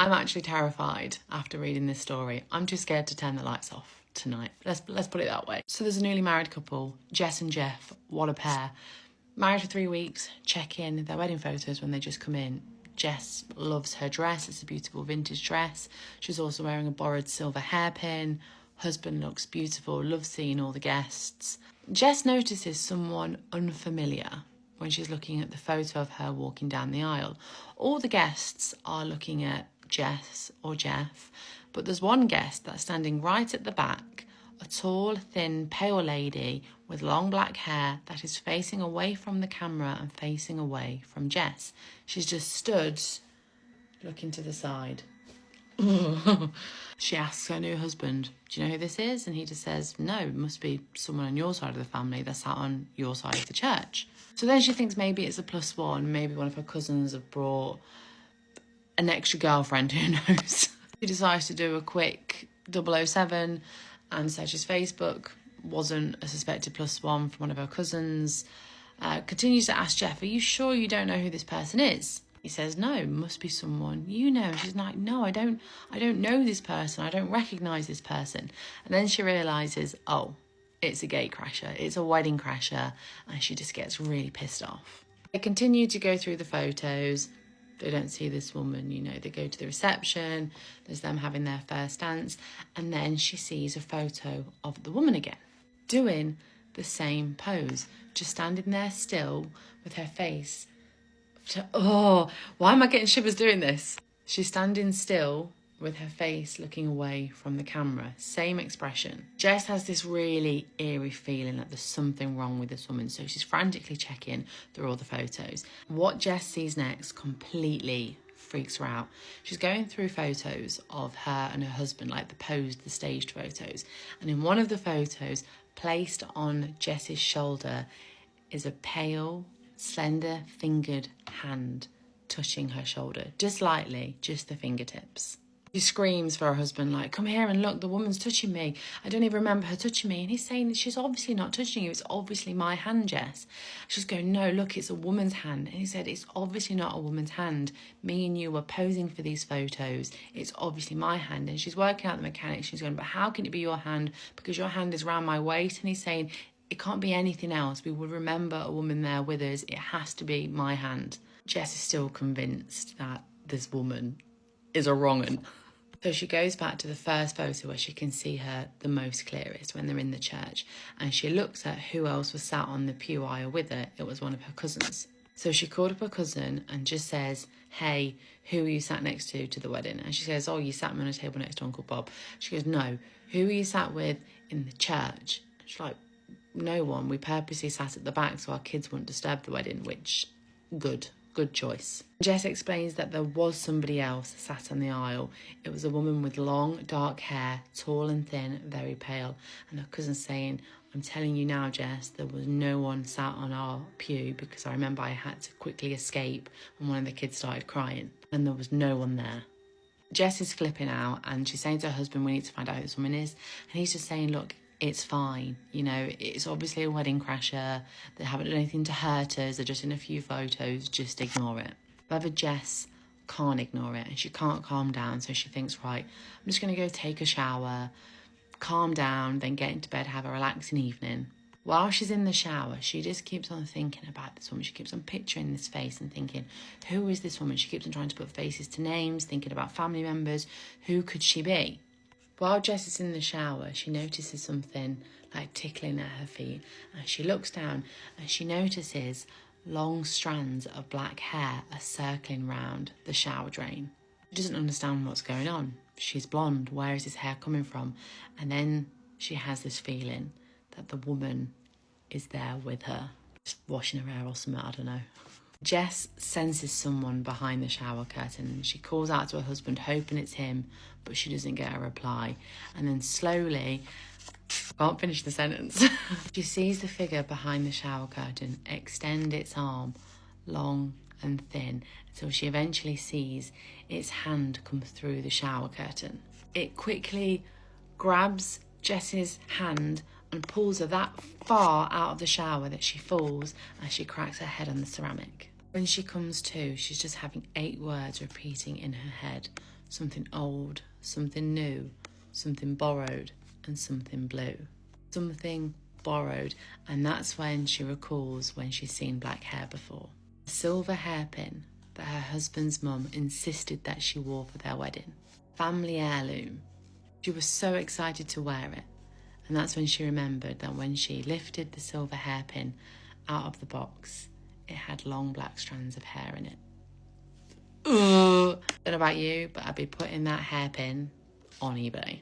I'm actually terrified after reading this story. I'm too scared to turn the lights off tonight. Let's put it that way. So there's a newly married couple, Jess and Jeff, what a pair. Married for 3 weeks, check in their wedding photos when they just come in. Jess loves her dress. It's a beautiful vintage dress. She's also wearing a borrowed silver hairpin. Husband looks beautiful, loves seeing all the guests. Jess notices someone unfamiliar when she's looking at the photo of her walking down the aisle. All the guests are looking at Jess or Jeff, but there's one guest that's standing right at the back, a tall, thin, pale lady with long black hair that is facing away from the camera and facing away from Jess. She's just stood looking to the side. She asks her new husband, do you know who this is? And he just says, no, it must be someone on your side of the family that's sat on your side of the church. So then she thinks maybe it's a +1, maybe one of her cousins have brought an extra girlfriend, who knows. She decides to do a quick 007 and searches Facebook. Wasn't a suspected +1 from one of her cousins. Continues to ask Jeff, are you sure you don't know who this person is? He says, no, must be someone you know. She's like, no, I don't know this person. I don't recognise this person. And then she realises, oh, it's a gate crasher. It's a wedding crasher. And she just gets really pissed off. They continue to go through the photos. They don't see this woman, you know, they go to the reception. There's them having their first dance. And then she sees a photo of the woman again, doing the same pose, just standing there still with her face. Oh, why am I getting shivers doing this? She's standing still with her face looking away from the camera. Same expression. Jess has this really eerie feeling that there's something wrong with this woman, so she's frantically checking through all the photos. What Jess sees next completely freaks her out. She's going through photos of her and her husband, like the posed, the staged photos. And in one of the photos, placed on Jess's shoulder, is a pale, slender fingered hand touching her shoulder, just lightly, just the fingertips. She screams for her husband, like, come here and look, the woman's touching me. I don't even remember her touching me. And he's saying, she's obviously not touching you. It's obviously my hand, Jess. She's going, no, look, it's a woman's hand. And he said, it's obviously not a woman's hand. Me and you were posing for these photos. It's obviously my hand. And she's working out the mechanics. She's going, but how can it be your hand? Because your hand is around my waist. And he's saying, it can't be anything else. We would remember a woman there with us. It has to be my hand. Jess is still convinced that this woman is a wrong un. So she goes back to the first photo where she can see her the most clearest, when they're in the church, and she looks at who else was sat on the pew aisle with her. It was one of her cousins. So she called up her cousin and just says, hey, who are you sat next to the wedding? And she says, oh, you sat me on a table next to Uncle Bob. She goes, no, who are you sat with in the church? She's like, no one. We purposely sat at the back so our kids wouldn't disturb the wedding, which, good choice. Jess explains that there was somebody else sat on the aisle. It was a woman with long, dark hair, tall and thin, very pale. And her cousin's saying, I'm telling you now, Jess, there was no one sat on our pew because I remember I had to quickly escape when one of the kids started crying. And there was no one there. Jess is flipping out and she's saying to her husband, we need to find out who this woman is. And he's just saying, look, it's fine. You know, it's obviously a wedding crasher. They haven't done anything to hurt us. They're just in a few photos. Just ignore it. However, Jess can't ignore it and she can't calm down. So she thinks, right, I'm just going to go take a shower, calm down, then get into bed, have a relaxing evening. While she's in the shower, she just keeps on thinking about this woman. She keeps on picturing this face and thinking, who is this woman? She keeps on trying to put faces to names, thinking about family members. Who could she be? While Jess is in the shower, she notices something like tickling at her feet, and she looks down and she notices long strands of black hair are circling round the shower drain. She doesn't understand what's going on. She's blonde. Where is this hair coming from? And then she has this feeling that the woman is there with her, just washing her hair or something, I don't know. Jess senses someone behind the shower curtain. She calls out to her husband, hoping it's him, but she doesn't get a reply. And then slowly, can't finish the sentence, she sees the figure behind the shower curtain extend its arm, long and thin, until she eventually sees its hand come through the shower curtain. It quickly grabs Jess's hand and pulls her that far out of the shower that she falls as she cracks her head on the ceramic. When she comes to, she's just having 8 words repeating in her head. something old, something new, something borrowed, and something blue. Something borrowed, and that's when she recalls when she's seen black hair before. A silver hairpin that her husband's mum insisted that she wore for their wedding. Family heirloom. She was so excited to wear it, and that's when she remembered that when she lifted the silver hairpin out of the box, it had long black strands of hair in it. Ugh. Don't know about you, but I'd be putting that hairpin on eBay.